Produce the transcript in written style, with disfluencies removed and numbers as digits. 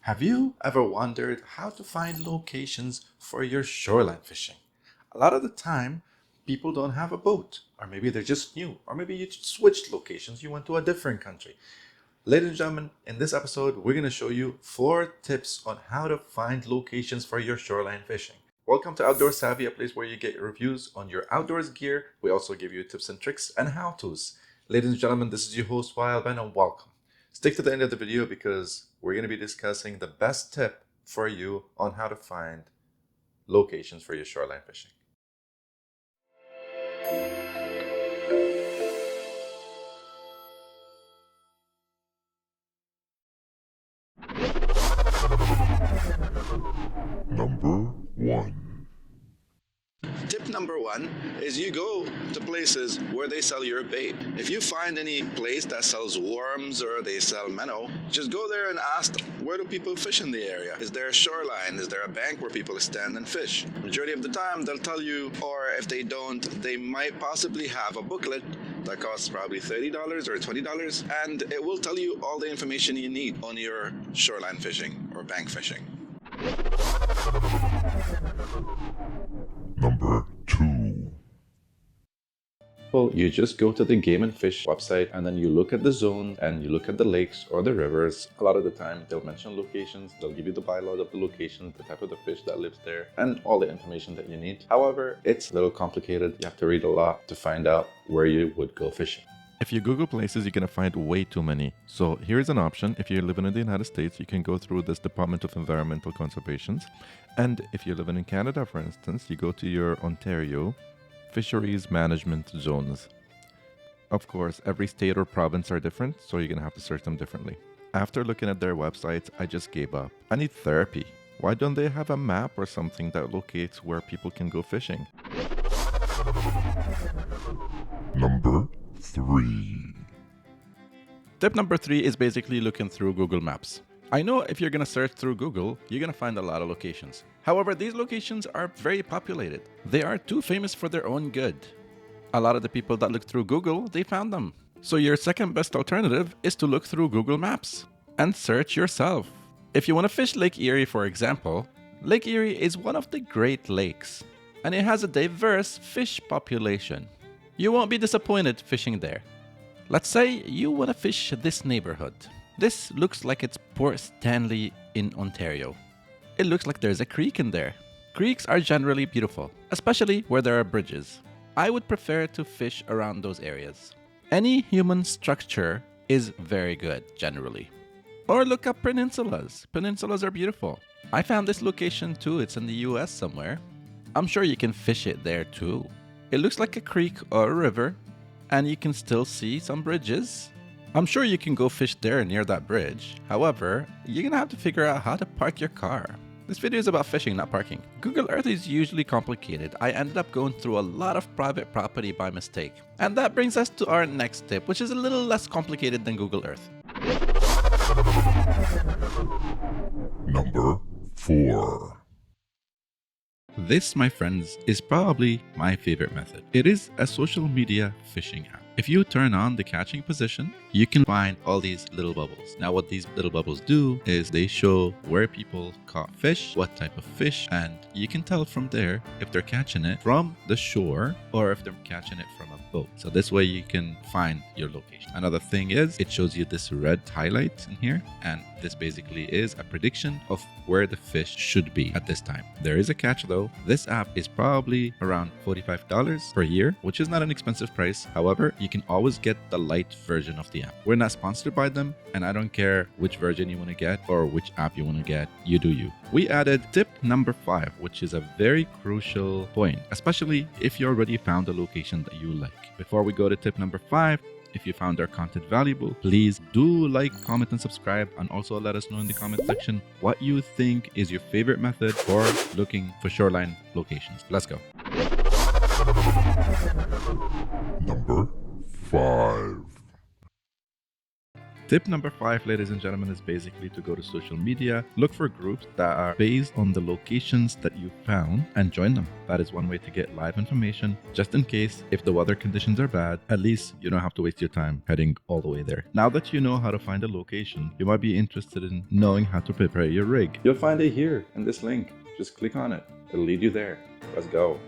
Have you ever wondered how to find locations for your shoreline fishing? A lot of the time, people don't have a boat, or maybe they're just new, or maybe you switched locations, you went to a different country. Ladies and gentlemen, in this episode, we're going to show you 4 tips on how to find locations for your shoreline fishing. Welcome to Outdoor Savvy, a place where you get reviews on your outdoors gear. We also give you tips and tricks and how-tos. Ladies and gentlemen, this is your host, Wildman, and welcome. Stick to the end of the video because we're going to be discussing the best tip for you on how to find locations for your shoreline fishing. Number 1. Tip number 1 is you go to places where they sell your bait. If you find any place that sells worms or they sell minnow, just go there and ask them, where do people fish in the area? Is there a shoreline? Is there a bank where people stand and fish? Majority of the time they'll tell you, or if they don't, they might possibly have a booklet that costs probably $30 or $20, and it will tell you all the information you need on your shoreline fishing or bank fishing. Number 2. Well, you just go to the Game and Fish website and then you look at the zone and you look at the lakes or the rivers. A lot of the time they'll mention locations, they'll give you the bylaws of the location, the type of the fish that lives there, and all the information that you need. However, it's a little complicated. You have to read a lot to find out where you would go fishing. If you Google places, you're going to find way too many. So here's an option. If you're living in the United States, you can go through this Department of Environmental Conservation. And if you're living in Canada, for instance, you go to your Ontario Fisheries Management Zones. Of course, every state or province are different, so you're going to have to search them differently. After looking at their websites, I just gave up. I need therapy. Why don't they have a map or something that locates where people can go fishing? Number 3. Tip number 3 is basically looking through Google Maps. I know if you're going to search through Google, you're going to find a lot of locations. However, these locations are very populated. They are too famous for their own good. A lot of the people that looked through Google, they found them. So your second best alternative is to look through Google Maps and search yourself. If you want to fish Lake Erie, for example, Lake Erie is one of the Great Lakes, and it has a diverse fish population. You won't be disappointed fishing there. Let's say you want to fish this neighborhood. This looks like it's Port Stanley in Ontario. It looks like there's a creek in there. Creeks are generally beautiful, especially where there are bridges. I would prefer to fish around those areas. Any human structure is very good, generally. Or look up peninsulas. Peninsulas are beautiful. I found this location too. It's in the US somewhere. I'm sure you can fish it there too. It looks like a creek or a river, and you can still see some bridges. I'm sure you can go fish there near that bridge. However, you're gonna have to figure out how to park your car. This video is about fishing, not parking. Google Earth is usually complicated. I ended up going through a lot of private property by mistake. And that brings us to our next tip, which is a little less complicated than Google Earth. Number 4. This, my friends, is probably my favorite method. It is a social media fishing app. If you turn on the catching position, you can find all these little bubbles. Now, what these little bubbles do is they show where people caught fish, what type of fish, and you can tell from there if they're catching it from the shore or if they're catching it from a boat. So this way you can find your location. Another thing is it shows you this red highlight in here, and this basically is a prediction of where the fish should be at this time. There is a catch though. This app is probably around $45 per year, which is not an expensive price. However, you can always get the light version of the app. We're not sponsored by them, and I don't care which version you want to get or which app you want to get. You do you. We added tip number 5, which is a very crucial point, especially if you already found a location that you like. Before we go to tip number 5, if you found our content valuable, please do like, comment, and subscribe, and also let us know in the comment section what you think is your favorite method for looking for shoreline locations. Let's go. Number 5. Tip number 5, ladies and gentlemen, is basically to go to social media, look for groups that are based on the locations that you found, and join them. That is one way to get live information, just in case if the weather conditions are bad, at least you don't have to waste your time heading all the way there. Now that you know how to find a location, you might be interested in knowing how to prepare your rig. You'll find it here in this link. Just click on it. It'll lead you there. Let's go.